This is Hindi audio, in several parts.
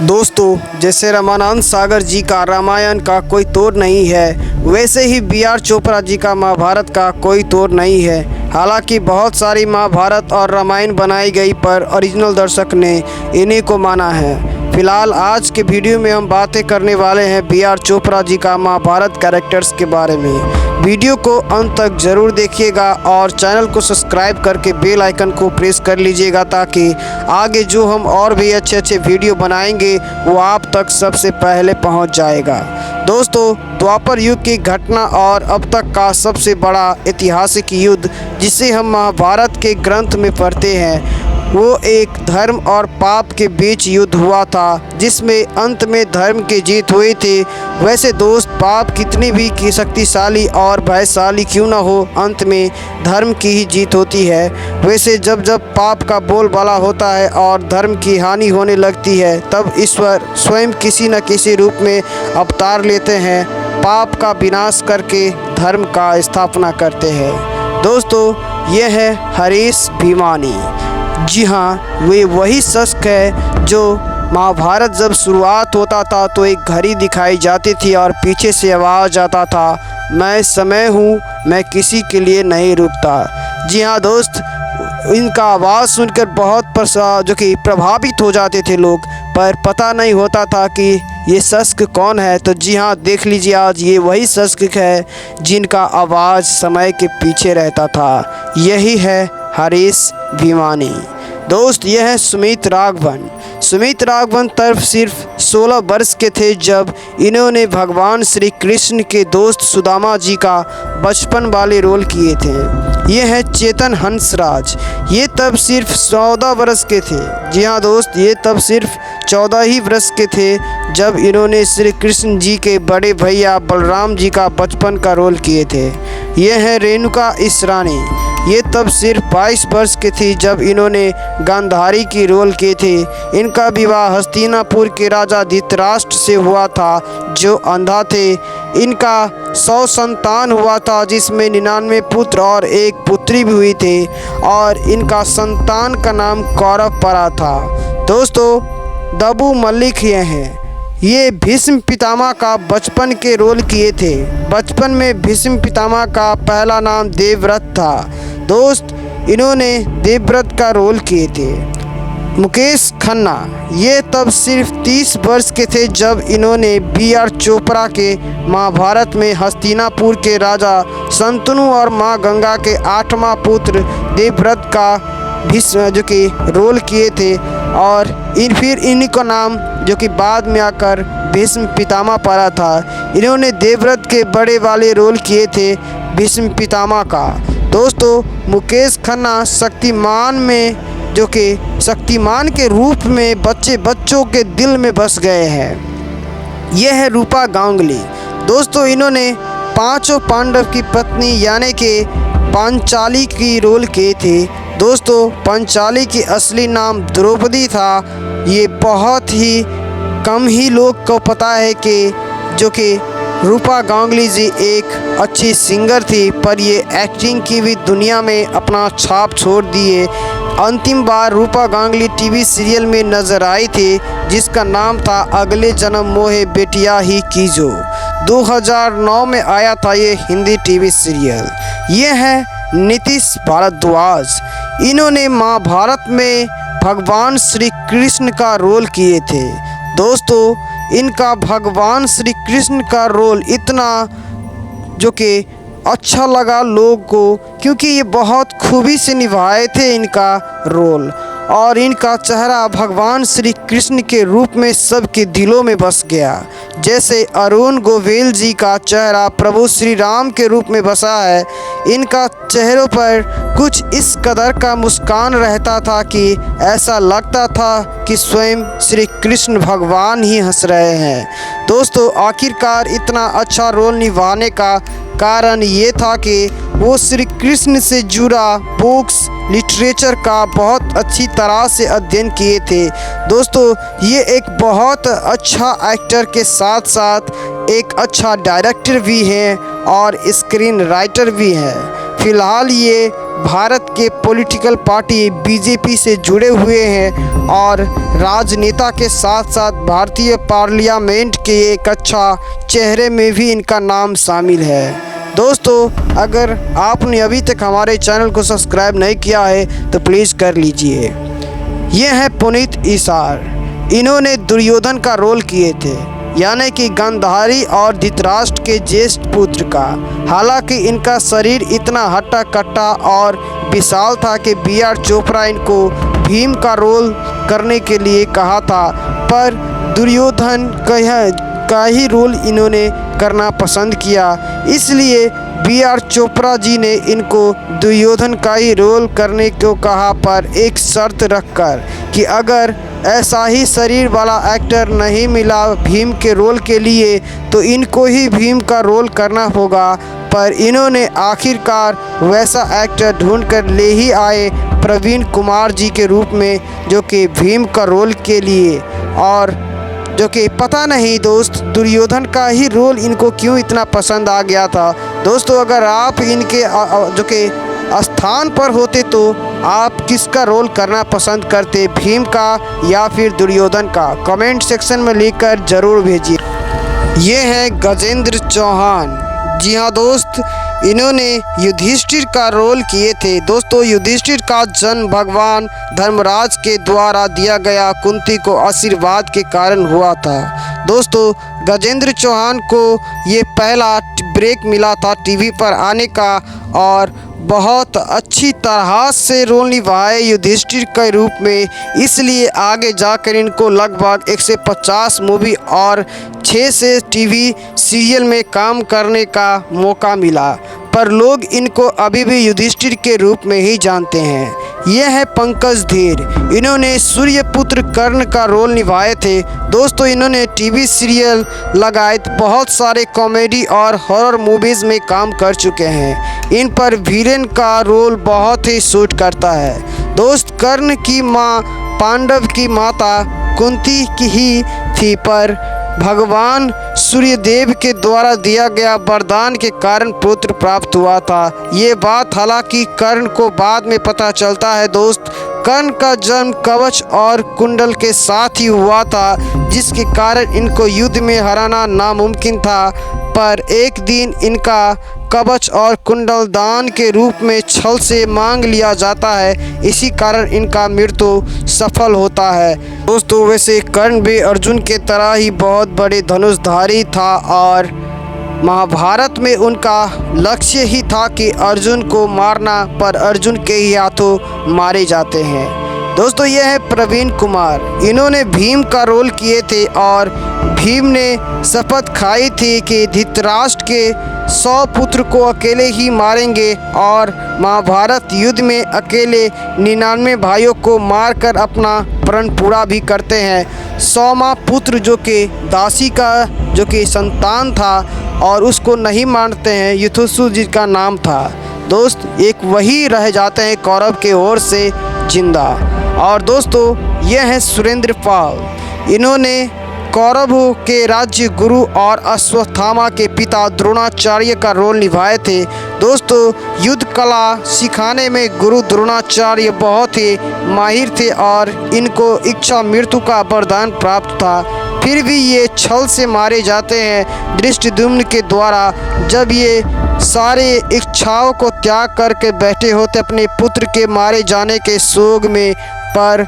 दोस्तों, जैसे रामानंद सागर जी का रामायण का कोई तोड़ नहीं है, वैसे ही बी.आर. चोपड़ा जी का महाभारत का कोई तोड़ नहीं है। हालांकि बहुत सारी महाभारत और रामायण बनाई गई, पर ओरिजिनल दर्शक ने इन्हीं को माना है। फिलहाल आज के वीडियो में हम बातें करने वाले हैं बी.आर. चोपड़ा जी का महाभारत कैरेक्टर्स के बारे में। वीडियो को अंत तक ज़रूर देखिएगा और चैनल को सब्सक्राइब करके बेल आइकन को प्रेस कर लीजिएगा, ताकि आगे जो हम और भी अच्छे वीडियो बनाएंगे वो आप तक सबसे पहले पहुंच जाएगा। दोस्तों, द्वापर युग की घटना और अब तक का सबसे बड़ा ऐतिहासिक युद्ध जिसे हम महाभारत के ग्रंथ में पढ़ते हैं, वो एक धर्म और पाप के बीच युद्ध हुआ था, जिसमें अंत में धर्म की जीत हुई थी। वैसे दोस्त, पाप कितनी भी शक्तिशाली और भयशाली क्यों ना हो, अंत में धर्म की ही जीत होती है। वैसे जब जब पाप का बोलबाला होता है और धर्म की हानि होने लगती है, तब ईश्वर स्वयं किसी न किसी रूप में अवतार लेते हैं, पाप का विनाश करके धर्म का स्थापना करते हैं। दोस्तों, यह है हरीश भिवानी। जी हाँ, वे वही शख्स है जो महाभारत जब शुरुआत होता था तो एक घड़ी दिखाई जाती थी और पीछे से आवाज़ आता था, मैं समय हूँ, मैं किसी के लिए नहीं रुकता। जी हाँ दोस्त, इनका आवाज़ सुनकर बहुत जो कि प्रभावित हो जाते थे लोग, पर पता नहीं होता था कि ये शख्स कौन है। तो जी हाँ, देख लीजिए, आज ये वही शख्स है जिनका आवाज़ समय के पीछे रहता था। यही है हरीश भिवानी। दोस्त, यह है सुमित राघवन। सुमित राघवन तब सिर्फ 16 वर्ष के थे जब इन्होंने भगवान श्री कृष्ण के दोस्त सुदामा जी का बचपन वाले रोल किए थे। ये है चेतन हंसराज। ये तब सिर्फ 14 वर्ष के थे। जी हाँ दोस्त, ये तब सिर्फ 14 ही वर्ष के थे जब इन्होंने श्री कृष्ण जी के बड़े भैया बलराम जी का बचपन का रोल किए थे। ये है रेणुका इसरानी। ये तब सिर्फ 22 वर्ष की थी जब इन्होंने गांधारी की रोल किए थे। इनका विवाह हस्तिनापुर के राजा धृतराष्ट्र से हुआ था, जो अंधा थे। इनका 100 संतान हुआ था, जिसमें 99 पुत्र और एक पुत्री भी हुई थी, और इनका संतान का नाम कौरव पड़ा था। दोस्तों, दबू मलिक ये हैं। ये भीष्म पितामह का बचपन के रोल किए थे। बचपन में भीष्म पितामह का पहला नाम देवव्रत था। दोस्त, इन्होंने देवव्रत का रोल किए थे। मुकेश खन्ना। ये तब सिर्फ 30 वर्ष के थे जब इन्होंने बी.आर. चोपड़ा के महाभारत में हस्तिनापुर के राजा शंतनु और माँ गंगा के 8वां पुत्र देवव्रत का भीष्म जो कि रोल किए थे, और फिर इन्हीं का नाम जो कि बाद में आकर भीष्म पितामह पड़ा था। इन्होंने देवव्रत के बड़े वाले रोल किए थे भीष्म पितामह का। दोस्तों, मुकेश खन्ना शक्तिमान में जो कि शक्तिमान के रूप में बच्चों के दिल में बस गए हैं। यह है रूपा गांगुली। दोस्तों, इन्होंने 5 पांडव की पत्नी यानी कि पांचाली की रोल किए थे। दोस्तों, पांचाली की असली नाम द्रौपदी था। ये बहुत ही कम ही लोग को पता है कि जो कि रूपा गांगुली जी एक अच्छी सिंगर थी, पर ये एक्टिंग की भी दुनिया में अपना छाप छोड़ दिए। अंतिम बार रूपा गांगुली टीवी सीरियल में नजर आई थी, जिसका नाम था अगले जन्म मोहे बेटिया ही कीजो। 2009 में आया था ये हिंदी टीवी सीरियल। ये है नीतीश भारद्वाज। इन्होंने महाभारत में भगवान श्री कृष्ण का रोल किए थे। दोस्तों, इनका भगवान श्री कृष्ण का रोल इतना जो कि अच्छा लगा लोगों को, क्योंकि ये बहुत खूबी से निभाए थे इनका रोल, और इनका चेहरा भगवान श्री कृष्ण के रूप में सबके दिलों में बस गया। जैसे अरुण गोविल जी का चेहरा प्रभु श्री राम के रूप में बसा है, इनका चेहरों पर कुछ इस कदर का मुस्कान रहता था कि ऐसा लगता था कि स्वयं श्री कृष्ण भगवान ही हंस रहे हैं। दोस्तों, आखिरकार इतना अच्छा रोल निभाने का कारण ये था कि वो श्री कृष्ण से जुड़ा बुक्स लिटरेचर का बहुत अच्छी तरह से अध्ययन किए थे। दोस्तों, ये एक बहुत अच्छा एक्टर के साथ साथ एक अच्छा डायरेक्टर भी हैं और स्क्रीन राइटर भी हैं। फिलहाल ये भारत के पॉलिटिकल पार्टी बीजेपी से जुड़े हुए हैं और राजनेता के साथ साथ भारतीय पार्लियामेंट के एक अच्छा चेहरे में भी इनका नाम शामिल है। दोस्तों, अगर आपने अभी तक हमारे चैनल को सब्सक्राइब नहीं किया है तो प्लीज़ कर लीजिए। ये हैं पुनीत इसार। इन्होंने दुर्योधन का रोल किए थे, यानी कि गांधारी और धृतराष्ट्र के ज्येष्ठ पुत्र का। हालांकि इनका शरीर इतना हट्टा कट्टा और विशाल था कि बी.आर. चोपड़ा इनको भीम का रोल करने के लिए कहा था, पर दुर्योधन का ही रोल इन्होंने करना पसंद किया। इसलिए बी.आर. चोपड़ा जी ने इनको दुर्योधन का ही रोल करने को कहा, पर एक शर्त रखकर कि अगर ऐसा ही शरीर वाला एक्टर नहीं मिला भीम के रोल के लिए तो इनको ही भीम का रोल करना होगा। पर इन्होंने आखिरकार वैसा एक्टर ढूंढ कर ले ही आए प्रवीण कुमार जी के रूप में, जो कि भीम का रोल के लिए, और जो कि पता नहीं दोस्त दुर्योधन का ही रोल इनको क्यों इतना पसंद आ गया था। दोस्तों, अगर आप इनके जो कि स्थान पर होते तो आप किसका रोल करना पसंद करते, भीम का या फिर दुर्योधन का? कमेंट सेक्शन में लिखकर ज़रूर भेजिए। ये हैं गजेंद्र चौहान। जी हाँ दोस्त, इन्होंने युधिष्ठिर का रोल किए थे। दोस्तों, युधिष्ठिर का जन्म भगवान धर्मराज के द्वारा दिया गया कुंती को आशीर्वाद के कारण हुआ था। दोस्तों, गजेंद्र चौहान को ये पहला ब्रेक मिला था टीवी पर आने का और बहुत अच्छी तरह से रोल निभाए युधिष्ठिर के रूप में। इसलिए आगे जाकर इनको लगभग 150 मूवी और 6 से टीवी सीरियल में काम करने का मौका मिला, पर लोग इनको अभी भी युधिष्ठिर के रूप में ही जानते हैं। ये है पंकज धीर। इन्होंने सूर्यपुत्र कर्ण का रोल निभाए थे। दोस्तों, इन्होंने टीवी सीरियल लगाए बहुत सारे कॉमेडी और हॉरर मूवीज़ में काम कर चुके हैं। इन पर वीरेन का रोल बहुत ही सूट करता है। दोस्त, कर्ण की माँ पांडव की माता कुंती की ही थी, पर भगवान सूर्यदेव के द्वारा दिया गया वरदान के कारण पुत्र प्राप्त हुआ था। ये बात हालांकि कर्ण को बाद में पता चलता है। दोस्त, कर्ण का जन्म कवच और कुंडल के साथ ही हुआ था, जिसके कारण इनको युद्ध में हराना नामुमकिन था। पर एक दिन इनका कवच और कुंडल दान के रूप में छल से मांग लिया जाता है। इसी कारण इनका मृत्यु सफल होता है। दोस्तों, वैसे कर्ण भी अर्जुन के तरह ही बहुत बड़े धनुषधारी था और महाभारत में उनका लक्ष्य ही था कि अर्जुन को मारना, पर अर्जुन के ही हाथों मारे जाते हैं। दोस्तों, ये है प्रवीण कुमार। इन्होंने भीम का रोल किए थे और भीम ने शपथ खाई थी कि धृतराष्ट्र के 100 पुत्र को अकेले ही मारेंगे और महाभारत युद्ध में अकेले 99 भाइयों को मारकर अपना प्रण पूरा भी करते हैं। 100वां पुत्र जो कि दासी का जो कि संतान था और उसको नहीं मानते हैं, युधिष्ठिर जी का नाम था। दोस्त, एक वही रह जाते हैं कौरव के ओर से जिंदा। और दोस्तों, यह है सुरेंद्र पाल। इन्होंने कौरवों के राज्य गुरु और अश्वत्थामा के पिता द्रोणाचार्य का रोल निभाए थे। दोस्तों, युद्ध कला सिखाने में गुरु द्रोणाचार्य बहुत ही माहिर थे और इनको इच्छा मृत्यु का वरदान प्राप्त था। फिर भी ये छल से मारे जाते हैं धृष्टद्युम्न के द्वारा। जब ये सारे इच्छाओं को त्याग करके बैठे होते अपने पुत्र के मारे जाने के शोक में, पर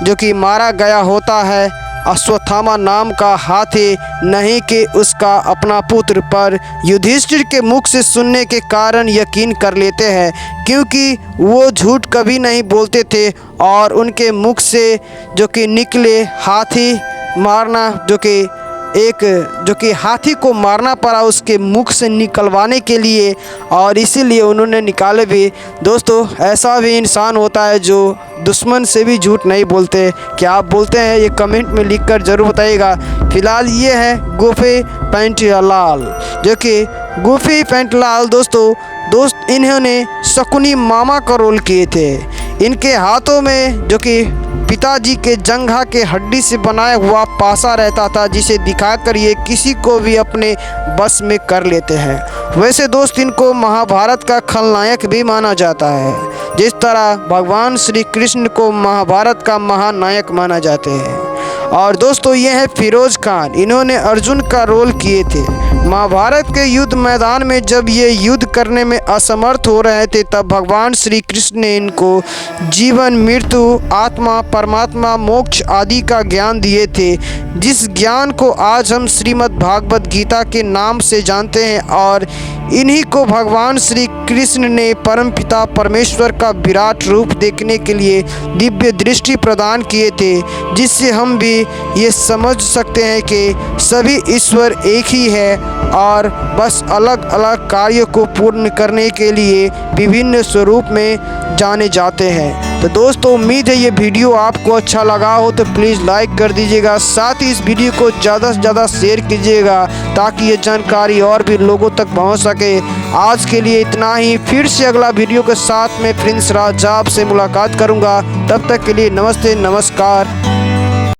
जो कि मारा गया होता है अश्वत्थामा नाम का हाथी, नहीं कि उसका अपना पुत्र। पर युधिष्ठिर के मुख से सुनने के कारण यकीन कर लेते हैं, क्योंकि वो झूठ कभी नहीं बोलते थे और उनके मुख से जो कि निकले हाथी मारना, जो कि हाथी को मारना पड़ा उसके मुख से निकलवाने के लिए, और इसीलिए उन्होंने निकाले भी। दोस्तों, ऐसा भी इंसान होता है जो दुश्मन से भी झूठ नहीं बोलते। क्या आप बोलते हैं? ये कमेंट में लिखकर ज़रूर बताइएगा। फिलहाल ये है गोफे पेंटलाल, जो कि गोफे पेंटलाल दोस्त इन्होंने शकुनी मामा का रोल किए थे। इनके हाथों में जो कि पिताजी के जंघा के हड्डी से बनाया हुआ पासा रहता था, जिसे दिखाकर ये किसी को भी अपने बस में कर लेते हैं। वैसे दोस्त इनको महाभारत का खलनायक भी माना जाता है, जिस तरह भगवान श्री कृष्ण को महाभारत का महानायक माना जाते हैं। और दोस्तों ये है फिरोज खान, इन्होंने अर्जुन का रोल किए थे। महाभारत के युद्ध मैदान में जब ये युद्ध करने में असमर्थ हो रहे थे, तब भगवान श्री कृष्ण ने इनको जीवन, मृत्यु, आत्मा, परमात्मा, मोक्ष आदि का ज्ञान दिए थे, जिस ज्ञान को आज हम श्रीमद् भागवत गीता के नाम से जानते हैं। और इन्हीं को भगवान श्री कृष्ण ने परमपिता परमेश्वर का विराट रूप देखने के लिए दिव्य दृष्टि प्रदान किए थे, जिससे हम भी ये समझ सकते हैं कि सभी ईश्वर एक ही है और बस अलग अलग कार्य को पूर्ण करने के लिए विभिन्न स्वरूप में जाने जाते हैं। तो दोस्तों उम्मीद है ये वीडियो आपको अच्छा लगा हो तो प्लीज़ लाइक कर दीजिएगा, साथ ही इस वीडियो को ज़्यादा से ज़्यादा शेयर कीजिएगा ताकि ये जानकारी और भी लोगों तक पहुंच सके। आज के लिए इतना ही, फिर से अगला वीडियो के साथ में प्रिंस राज आपसे मुलाकात करूंगा। तब तक के लिए नमस्ते, नमस्कार।